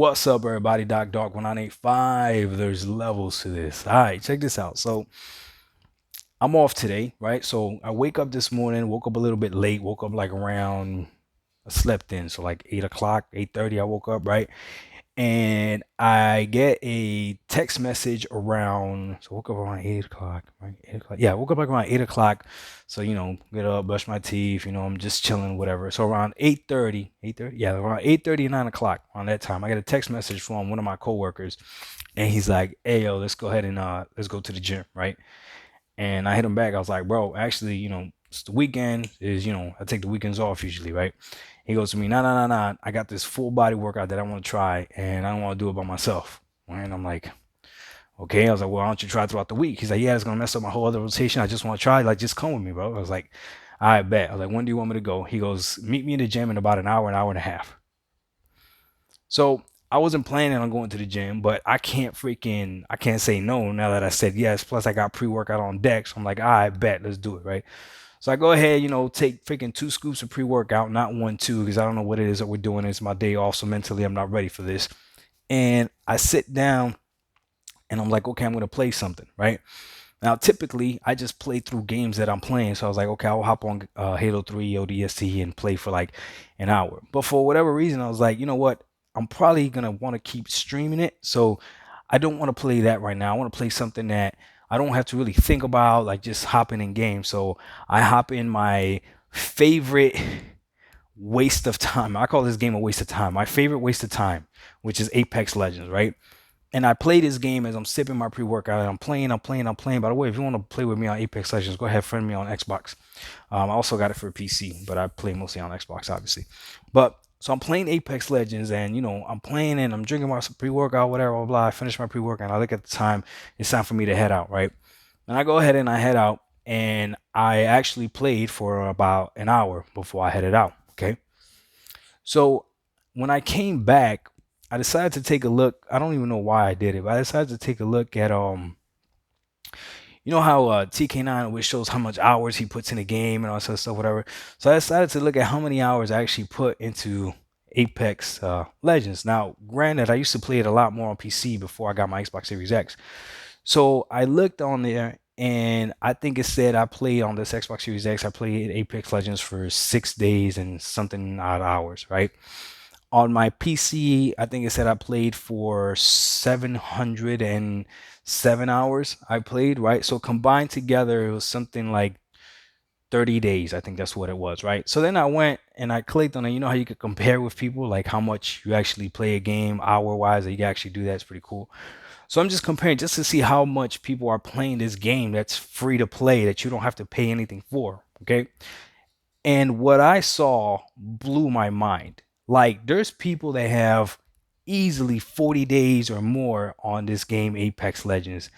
What's up, everybody? Doc Dark 1985. There's levels to this. All right, check this out. So I'm off today, right? So I wake up this morning, woke up a little bit late, woke up like around, I slept in, so like 8 o'clock, 8:30. I woke up, right? And I get a text message around, so I woke up around 8 o'clock, right? 8 o'clock. Yeah, I woke up like around 8 o'clock. So, get up, brush my teeth, I'm just chilling, whatever. So around 8:30, 8:30, yeah, around 8:30 and 9 o'clock on that time, I get a text message from one of my coworkers, and he's like, hey, yo, let's go ahead and let's go to the gym, right? And I hit him back. I was like, bro, actually, it's the weekend is, I take the weekends off usually, right? He goes to me, nah, nah, nah, nah. I got this full body workout that I want to try, and I don't want to do it by myself. Right? And I'm like, okay. I was like, well, why don't you try throughout the week? He's like, yeah, it's gonna mess up my whole other rotation. I just want to try. Like, just come with me, bro. I was like, I bet. I was like, when do you want me to go? He goes, meet me in the gym in about an hour and a half. So I wasn't planning on going to the gym, but I can't say no now that I said yes. Plus I got pre-workout on deck. So I'm like, I bet, let's do it, right? So I go ahead, take freaking 2 scoops of pre-workout, not one, two, because I don't know what it is that we're doing. It's my day off, so mentally I'm not ready for this. And I sit down and I'm like, okay, I'm gonna play something, right? Now, typically, I just play through games that I'm playing. So I was like, okay, I'll hop on Halo 3 ODST and play for like an hour. But for whatever reason, I was like, you know what? I'm probably going to want to keep streaming it. So I don't want to play that right now. I want to play something that I don't have to really think about, like just hopping in games. So I hop in my favorite waste of time. I call this game a waste of time. My favorite waste of time, which is Apex Legends, right? And I play this game as I'm sipping my pre-workout. I'm playing, I'm playing, I'm playing. By the way, if you want to play with me on Apex Legends, go ahead, friend me on Xbox. I also got it for PC, but I play mostly on Xbox, obviously. But so I'm playing Apex Legends, and I'm playing and I'm drinking my pre-workout, whatever, blah, blah. I finish my pre-workout, and I look at the time. It's time for me to head out, right? And I go ahead and I head out, and I actually played for about an hour before I headed out. Okay, so when I came back, I decided to take a look. I don't even know why I did it, but I decided to take a look at you know how TK9 always shows how much hours he puts in a game and all that sort of stuff, whatever. So I decided to look at how many hours I actually put into Apex Legends. Now, granted, I used to play it a lot more on PC before I got my Xbox Series X. So I looked on there, and I think it said I played on this Xbox Series X. I played Apex Legends for 6 days and something odd hours, right? On my PC, I think it said I played for 707 hours. I played, right? So combined together, it was something like 30 days. I think that's what it was, right? So then I went and I clicked on it. You know how you could compare with people, like how much you actually play a game hour wise, that you can actually do that. It's pretty cool. So I'm just comparing just to see how much people are playing this game that's free to play, that you don't have to pay anything for. Okay. And what I saw blew my mind. Like, there's people that have easily 40 days or more on this game, Apex Legends.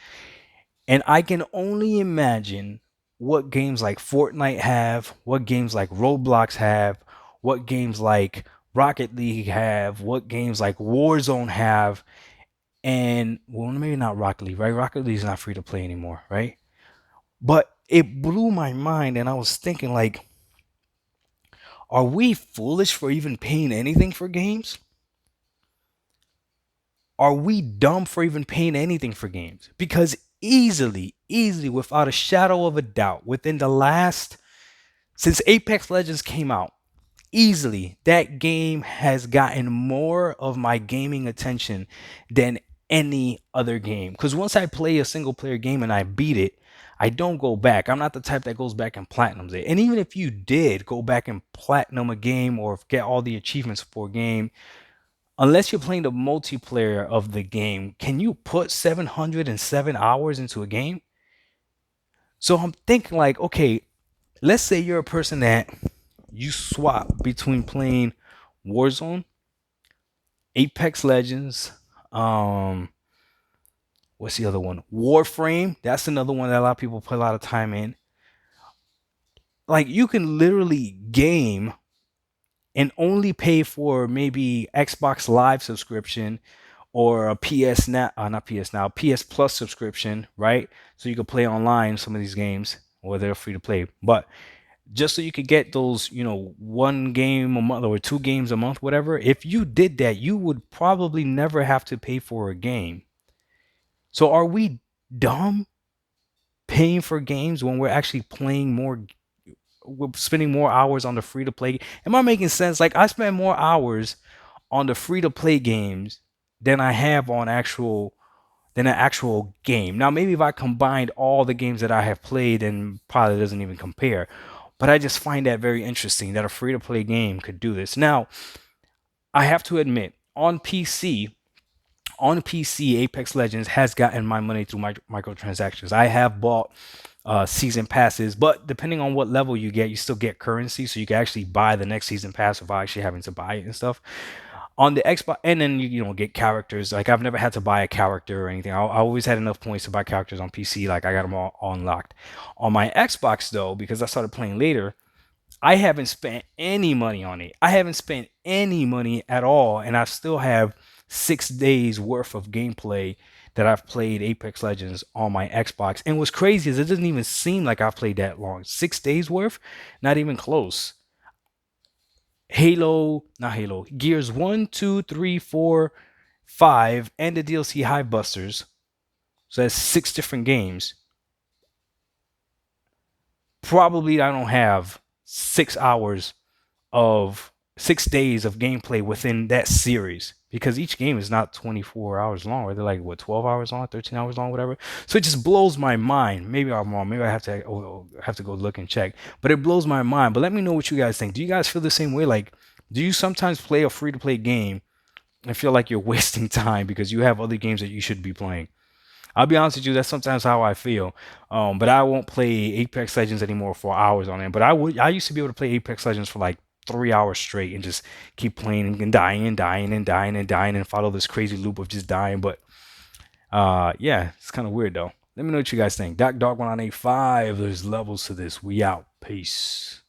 And I can only imagine what games like Fortnite have, what games like Roblox have, what games like Rocket League have, what games like Warzone have. And, well, maybe not Rocket League, right? Rocket League is not free to play anymore, right? But it blew my mind, and I was thinking, like, are we foolish for even paying anything for games? Are we dumb for even paying anything for games? Because easily, without a shadow of a doubt, within the last, since Apex Legends came out, easily, that game has gotten more of my gaming attention than any other game. Because once I play a single player game and I beat it, I don't go back. I'm not the type that goes back and platinums it. And even if you did go back and platinum a game or get all the achievements for a game, unless you're playing the multiplayer of the game, can you put 707 hours into a game? So I'm thinking, like, okay, let's say you're a person that you swap between playing Warzone, Apex Legends, um, what's the other one? Warframe. That's another one that a lot of people put a lot of time in. Like, you can literally game and only pay for maybe Xbox Live subscription or a PS Now, not PS Now, PS Plus subscription, right? So you can play online some of these games, or they're free to play. But just so you could get those, one game a month or two games a month, whatever. If you did that, you would probably never have to pay for a game. So are we dumb paying for games when we're actually playing more? We're spending more hours on the free to play. Am I making sense? Like I spend more hours on the free to play games than I have on an actual game. Now, maybe if I combined all the games that I have played, then probably doesn't even compare. But I just find that very interesting that a free to play game could do this. Now, I have to admit, on PC, Apex Legends has gotten my money through microtransactions. I have bought season passes, but depending on what level you get, you still get currency, so you can actually buy the next season pass without actually having to buy it and stuff on the Xbox. And then you get characters. Like I've never had to buy a character or anything. I always had enough points to buy characters on PC. Like I got them all unlocked. On my Xbox though, because I started playing later, I haven't spent any money on it. I haven't spent any money at all, and I still have 6 days worth of gameplay that I've played Apex Legends on my Xbox. And what's crazy is it doesn't even seem like I've played that long. 6 days worth, not even close. Not Halo, Gears 1, 2, 3, 4, 5, and the DLC Hive Busters. So that's 6 different games. Probably I don't have 6 hours of 6 days of gameplay within that series because each game is not 24 hours long. Or they're like what 12 hours long, 13 hours long, whatever. So it just blows my mind. Maybe I'm wrong. Maybe I have to go look and check. But it blows my mind. But let me know what you guys think. Do you guys feel the same way? Like, do you sometimes play a free to play game and feel like you're wasting time because you have other games that you should be playing? I'll be honest with you, that's sometimes how I feel. But I won't play Apex Legends anymore for hours on it. But I used to be able to play Apex Legends for like 3 hours straight and just keep playing and dying and dying and dying and dying and follow this crazy loop of just dying. But yeah, it's kind of weird though. Let me know what you guys think. Doc Dog 1985. There's levels to this. We out. Peace.